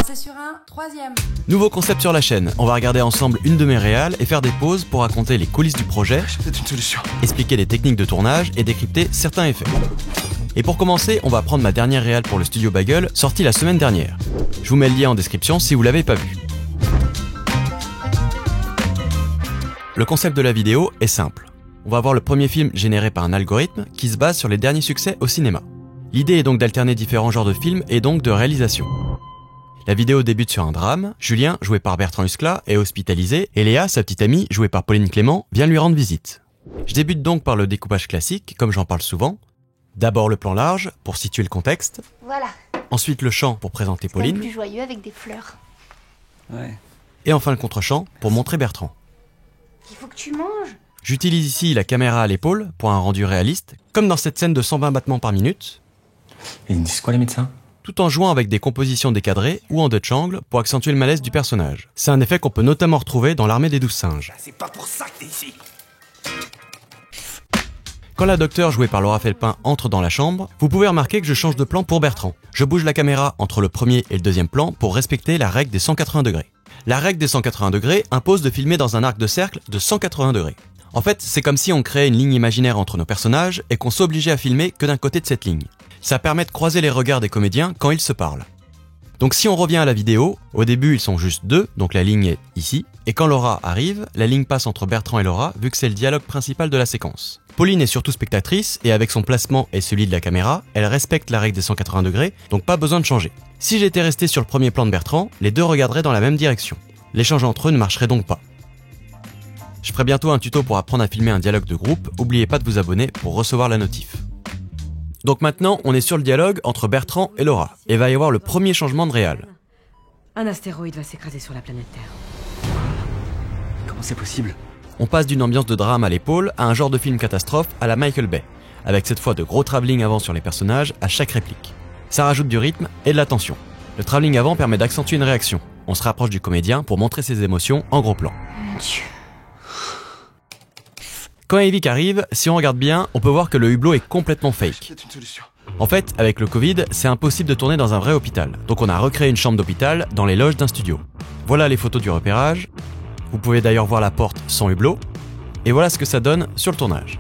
c'est sur un troisième. Nouveau concept sur la chaîne, on va regarder ensemble une de mes réals et faire des pauses pour raconter les coulisses du projet, J'ai peut-être une solution. expliquer les techniques de tournage et décrypter certains effets. Et pour commencer, on va prendre ma dernière réal pour le studio Bagel, sortie la semaine dernière. Je vous mets le lien en description si vous l'avez pas vu. Le concept de la vidéo est simple. On va voir le premier film généré par un algorithme qui se base sur les derniers succès au cinéma. L'idée est donc d'alterner différents genres de films et donc de réalisation. La vidéo débute sur un drame, Julien, joué par Bertrand Huskla, est hospitalisé et Léa, sa petite amie, jouée par Pauline Clément, vient lui rendre visite. Je débute donc par le découpage classique, comme j'en parle souvent. D'abord le plan large, pour situer le contexte. Voilà. Ensuite le champ pour présenter C'est Pauline. plus joyeux avec des fleurs. Ouais. Et enfin le contre-champ pour montrer Bertrand. Il faut que tu manges. J'utilise ici la caméra à l'épaule pour un rendu réaliste, comme dans cette scène de 120 battements par minute, Et ils me disent quoi les médecins? tout en jouant avec des compositions décadrées ou en Dutch angle pour accentuer le malaise du personnage. C'est un effet qu'on peut notamment retrouver dans l'Armée des 12 singes. C'est pas pour ça que t'es ici. Quand la docteure jouée par Laura Felpin entre dans la chambre, vous pouvez remarquer que je change de plan pour Bertrand. Je bouge la caméra entre le premier et le deuxième plan pour respecter la règle des 180 degrés. La règle des 180 degrés impose de filmer dans un arc de cercle de 180 degrés. En fait, c'est comme si on créait une ligne imaginaire entre nos personnages et qu'on s'obligeait à filmer que d'un côté de cette ligne. Ça permet de croiser les regards des comédiens quand ils se parlent. Donc si on revient à la vidéo, au début ils sont juste deux, donc la ligne est ici, et quand Laura arrive, la ligne passe entre Bertrand et Laura vu que c'est le dialogue principal de la séquence. Pauline est surtout spectatrice et avec son placement et celui de la caméra, elle respecte la règle des 180 degrés, donc pas besoin de changer. Si j'étais resté sur le premier plan de Bertrand, les deux regarderaient dans la même direction. L'échange entre eux ne marcherait donc pas. Je ferai bientôt un tuto pour apprendre à filmer un dialogue de groupe, n'oubliez pas de vous abonner pour recevoir la notif. Donc maintenant, on est sur le dialogue entre Bertrand et Laura, et va y avoir le premier changement de réal. Un astéroïde va s'écraser sur la planète Terre. Comment c'est possible? On passe d'une ambiance de drame à l'épaule à un genre de film catastrophe à la Michael Bay, avec cette fois de gros travelling avant sur les personnages à chaque réplique. Ça rajoute du rythme et de la tension. Le travelling avant permet d'accentuer une réaction. On se rapproche du comédien pour montrer ses émotions en gros plan. Mon Dieu. Quand Eivik arrive, si on regarde bien, on peut voir que le hublot est complètement J'ai fake. peut-être une solution. En fait, avec le Covid, c'est impossible de tourner dans un vrai hôpital. Donc on a recréé une chambre d'hôpital dans les loges d'un studio. Voilà les photos du repérage. Vous pouvez d'ailleurs voir la porte sans hublot. Et voilà ce que ça donne sur le tournage.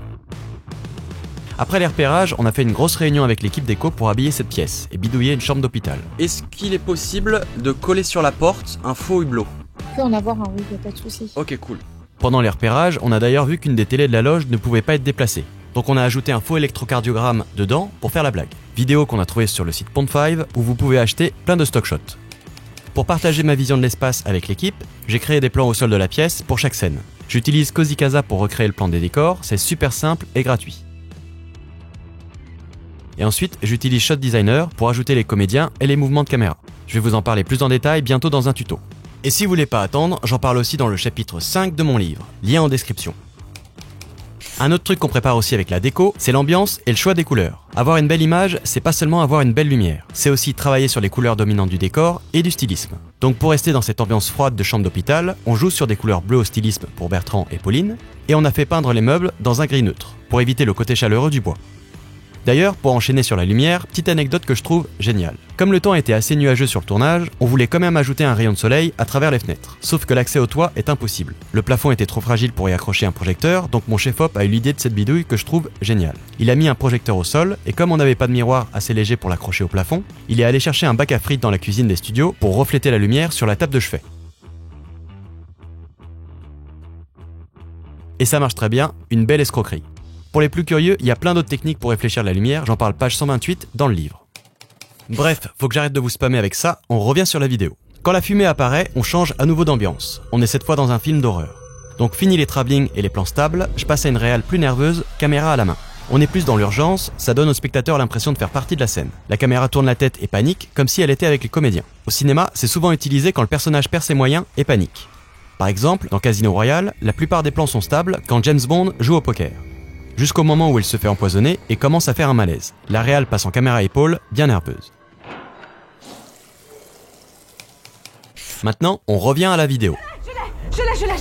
Après les repérages, on a fait une grosse réunion avec l'équipe déco pour habiller cette pièce et bidouiller une chambre d'hôpital. Est-ce qu'il est possible de coller sur la porte un faux hublot? On peut en avoir un, oui, y a pas de souci. Ok, cool. Pendant les repérages, on a d'ailleurs vu qu'une des télés de la loge ne pouvait pas être déplacée. Donc on a ajouté un faux électrocardiogramme dedans pour faire la blague. Vidéo qu'on a trouvée sur le site Pond5 où vous pouvez acheter plein de stock shots. Pour partager ma vision de l'espace avec l'équipe, j'ai créé des plans au sol de la pièce pour chaque scène. J'utilise Cozy Casa pour recréer le plan des décors, c'est super simple et gratuit. Et ensuite, j'utilise Shot Designer pour ajouter les comédiens et les mouvements de caméra. Je vais vous en parler plus en détail bientôt dans un tuto. Et si vous voulez pas attendre, j'en parle aussi dans le chapitre 5 de mon livre, lien en description. Un autre truc qu'on prépare aussi avec la déco, c'est l'ambiance et le choix des couleurs. Avoir une belle image, c'est pas seulement avoir une belle lumière, c'est aussi travailler sur les couleurs dominantes du décor et du stylisme. Donc pour rester dans cette ambiance froide de chambre d'hôpital, on joue sur des couleurs bleues au stylisme pour Bertrand et Pauline, et on a fait peindre les meubles dans un gris neutre, pour éviter le côté chaleureux du bois. D'ailleurs, pour enchaîner sur la lumière, petite anecdote que je trouve géniale. Comme le temps était assez nuageux sur le tournage, on voulait quand même ajouter un rayon de soleil à travers les fenêtres. Sauf que l'accès au toit est impossible. Le plafond était trop fragile pour y accrocher un projecteur, donc mon chef-op a eu l'idée de cette bidouille que je trouve géniale. Il a mis un projecteur au sol, et comme on n'avait pas de miroir assez léger pour l'accrocher au plafond, il est allé chercher un bac à frites dans la cuisine des studios pour refléter la lumière sur la table de chevet. Et ça marche très bien, une belle escroquerie. Pour les plus curieux, il y a plein d'autres techniques pour réfléchir la lumière, j'en parle page 128 dans le livre. Bref, faut que j'arrête de vous spammer avec ça, on revient sur la vidéo. Quand la fumée apparaît, on change à nouveau d'ambiance. On est cette fois dans un film d'horreur. Donc fini les travelling et les plans stables, je passe à une réal plus nerveuse, caméra à la main. On est plus dans l'urgence, ça donne au spectateur l'impression de faire partie de la scène. La caméra tourne la tête et panique, comme si elle était avec les comédiens. Au cinéma, c'est souvent utilisé quand le personnage perd ses moyens et panique. Par exemple, dans Casino Royale, la plupart des plans sont stables quand James Bond joue au poker. Jusqu'au moment où il se fait empoisonner et commence à faire un malaise. La réal passe en caméra à épaule, bien nerveuse. Maintenant, on revient à la vidéo. Je l'ai.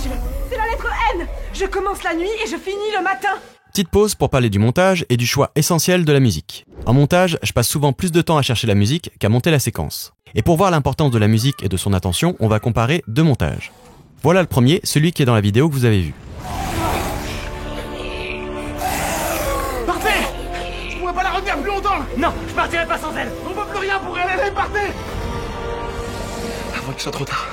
C'est la lettre N. Je commence la nuit et je finis le matin. Petite pause pour parler du montage et du choix essentiel de la musique. En montage, je passe souvent plus de temps à chercher la musique qu'à monter la séquence. Et pour voir l'importance de la musique et de son attention, on va comparer deux montages. Voilà le premier, celui qui est dans la vidéo que vous avez vue. Partez! Je pourrais pas la retenir plus longtemps! Non, je partirai pas sans elle. On peut plus rien pour elle, allez, partez! Avant qu'il soit trop tard.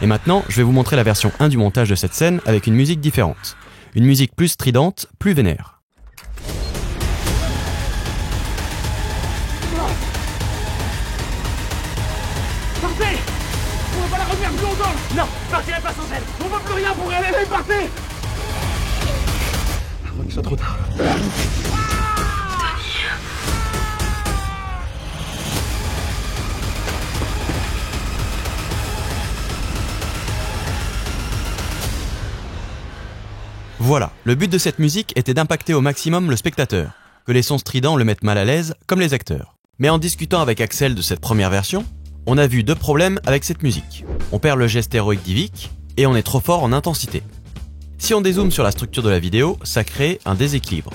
Et maintenant, je vais vous montrer la version 1 du montage de cette scène avec une musique différente. Une musique plus stridente, plus vénère. Partez! Je pourrais pas la retenir plus longtemps! Non, je partirai pas sans elle. On peut plus rien pour elle, allez, partez! Avant qu'il soit trop tard. Voilà, le but de cette musique était d'impacter au maximum le spectateur, que les sons stridents le mettent mal à l'aise, comme les acteurs. Mais en discutant avec Axel de cette première version, on a vu deux problèmes avec cette musique. On perd le geste héroïque d'Yvick, et on est trop fort en intensité. Si on dézoome sur la structure de la vidéo, ça crée un déséquilibre.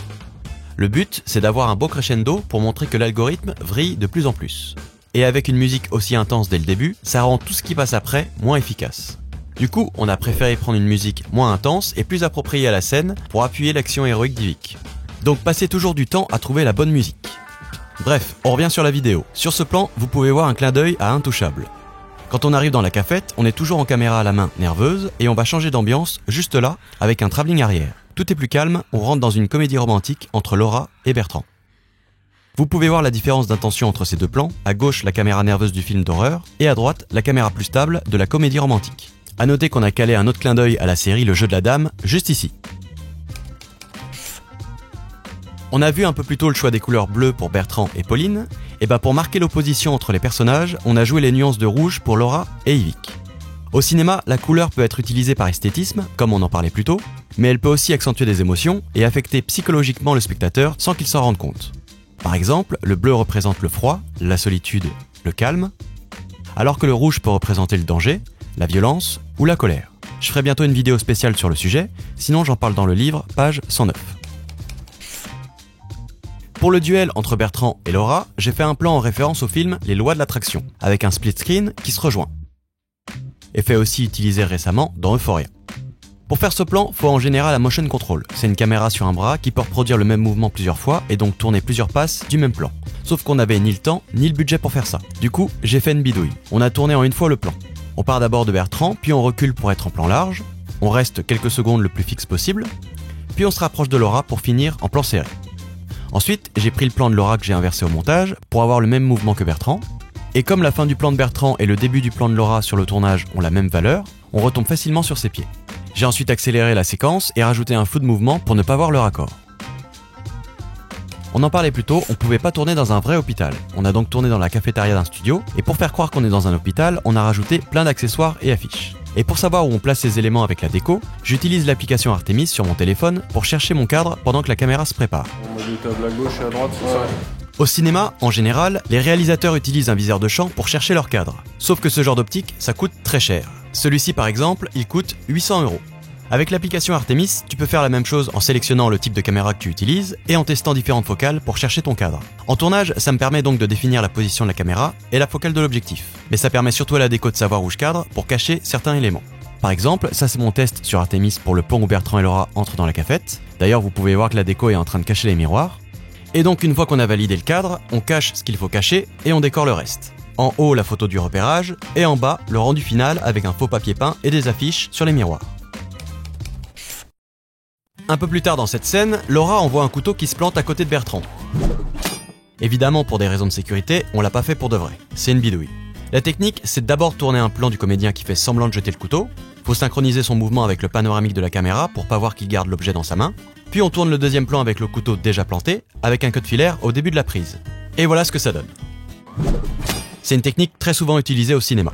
Le but, c'est d'avoir un beau crescendo pour montrer que l'algorithme vrille de plus en plus. Et avec une musique aussi intense dès le début, ça rend tout ce qui passe après moins efficace. Du coup, on a préféré prendre une musique moins intense et plus appropriée à la scène pour appuyer l'action héroïque d'Yvick. Donc passez toujours du temps à trouver la bonne musique. Bref, on revient sur la vidéo. Sur ce plan, vous pouvez voir un clin d'œil à Intouchable. Quand on arrive dans la cafette, on est toujours en caméra à la main nerveuse et on va changer d'ambiance juste là avec un travelling arrière. Tout est plus calme, on rentre dans une comédie romantique entre Laura et Bertrand. Vous pouvez voir la différence d'intention entre ces deux plans, à gauche la caméra nerveuse du film d'horreur et à droite la caméra plus stable de la comédie romantique. A noter qu'on a calé un autre clin d'œil à la série Le Jeu de la Dame, juste ici. On a vu un peu plus tôt le choix des couleurs bleues pour Bertrand et Pauline, et pour marquer l'opposition entre les personnages, on a joué les nuances de rouge pour Laura et Yvick. Au cinéma, la couleur peut être utilisée par esthétisme, comme on en parlait plus tôt, mais elle peut aussi accentuer des émotions et affecter psychologiquement le spectateur sans qu'il s'en rende compte. Par exemple, le bleu représente le froid, la solitude, le calme, alors que le rouge peut représenter le danger, la violence ou la colère. Je ferai bientôt une vidéo spéciale sur le sujet, sinon j'en parle dans le livre, page 109. Pour le duel entre Bertrand et Laura, j'ai fait un plan en référence au film Les Lois de l'attraction, avec un split screen qui se rejoint. Effet aussi utilisé récemment dans Euphoria. Pour faire ce plan, faut en général un motion control. C'est une caméra sur un bras qui peut reproduire le même mouvement plusieurs fois et donc tourner plusieurs passes du même plan. Sauf qu'on n'avait ni le temps ni le budget pour faire ça. Du coup, j'ai fait une bidouille. On a tourné en une fois le plan. On part d'abord de Bertrand, puis on recule pour être en plan large, on reste quelques secondes le plus fixe possible, puis on se rapproche de Laura pour finir en plan serré. Ensuite, j'ai pris le plan de Laura que j'ai inversé au montage pour avoir le même mouvement que Bertrand, et comme la fin du plan de Bertrand et le début du plan de Laura sur le tournage ont la même valeur, on retombe facilement sur ses pieds. J'ai ensuite accéléré la séquence et rajouté un flou de mouvement pour ne pas voir le raccord. On en parlait plus tôt, on pouvait pas tourner dans un vrai hôpital. On a donc tourné dans la cafétéria d'un studio, et pour faire croire qu'on est dans un hôpital, on a rajouté plein d'accessoires et affiches. Et pour savoir où on place ces éléments avec la déco, j'utilise l'application Artemis sur mon téléphone pour chercher mon cadre pendant que la caméra se prépare. On m'a dit table à gauche et à droite, c'est ça. Au cinéma, en général, les réalisateurs utilisent un viseur de champ pour chercher leur cadre. Sauf que ce genre d'optique, ça coûte très cher. Celui-ci par exemple, il coûte 800 €. Avec l'application Artemis, tu peux faire la même chose en sélectionnant le type de caméra que tu utilises et en testant différentes focales pour chercher ton cadre. En tournage, ça me permet donc de définir la position de la caméra et la focale de l'objectif. Mais ça permet surtout à la déco de savoir où je cadre pour cacher certains éléments. Par exemple, ça c'est mon test sur Artemis pour le plan où Bertrand et Laura entrent dans la cafette. D'ailleurs, vous pouvez voir que la déco est en train de cacher les miroirs. Et donc une fois qu'on a validé le cadre, on cache ce qu'il faut cacher et on décore le reste. En haut, la photo du repérage et en bas, le rendu final avec un faux papier peint et des affiches sur les miroirs. Un peu plus tard dans cette scène, Laura envoie un couteau qui se plante à côté de Bertrand. Évidemment, pour des raisons de sécurité, on l'a pas fait pour de vrai. C'est une bidouille. La technique, c'est d'abord tourner un plan du comédien qui fait semblant de jeter le couteau. Faut synchroniser son mouvement avec le panoramique de la caméra pour pas voir qu'il garde l'objet dans sa main. Puis on tourne le deuxième plan avec le couteau déjà planté, avec un cut filaire au début de la prise. Et voilà ce que ça donne. C'est une technique très souvent utilisée au cinéma.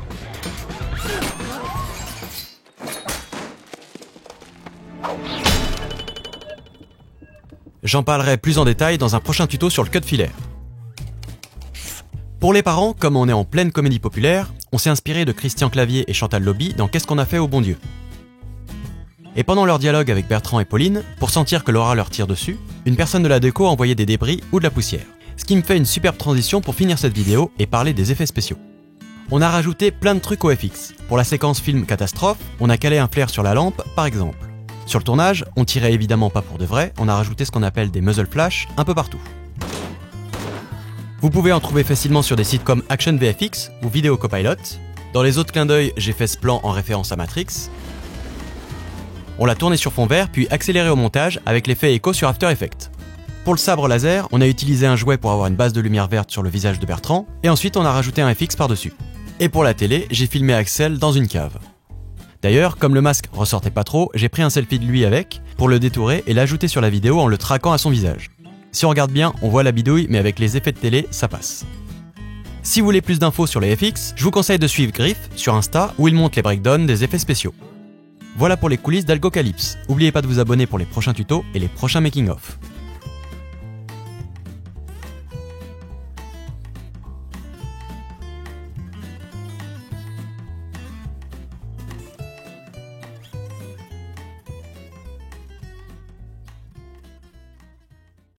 J'en parlerai plus en détail dans un prochain tuto sur le cut filaire. Pour les parents, comme on est en pleine comédie populaire, on s'est inspiré de Christian Clavier et Chantal Lobby dans Qu'est-ce qu'on a fait au bon Dieu. Et pendant leur dialogue avec Bertrand et Pauline, pour sentir que Laura leur tire dessus, une personne de la déco a envoyé des débris ou de la poussière. Ce qui me fait une superbe transition pour finir cette vidéo et parler des effets spéciaux. On a rajouté plein de trucs au FX. Pour la séquence film catastrophe, on a calé un flair sur la lampe, par exemple. Sur le tournage, on tirait évidemment pas pour de vrai, on a rajouté ce qu'on appelle des muzzle flash un peu partout. Vous pouvez en trouver facilement sur des sites comme Action VFX ou Video Copilot. Dans les autres clins d'œil, j'ai fait ce plan en référence à Matrix. On l'a tourné sur fond vert puis accéléré au montage avec l'effet écho sur After Effects. Pour le sabre laser, on a utilisé un jouet pour avoir une base de lumière verte sur le visage de Bertrand, et ensuite on a rajouté un FX par-dessus. Et pour la télé, j'ai filmé Axel dans une cave. D'ailleurs, comme le masque ressortait pas trop, j'ai pris un selfie de lui avec, pour le détourer et l'ajouter sur la vidéo en le traquant à son visage. Si on regarde bien, on voit la bidouille, mais avec les effets de télé, ça passe. Si vous voulez plus d'infos sur les FX, je vous conseille de suivre Griff sur Insta, où il montre les breakdowns des effets spéciaux. Voilà pour les coulisses d'Algocalypse. N'oubliez pas de vous abonner pour les prochains tutos et les prochains making-of.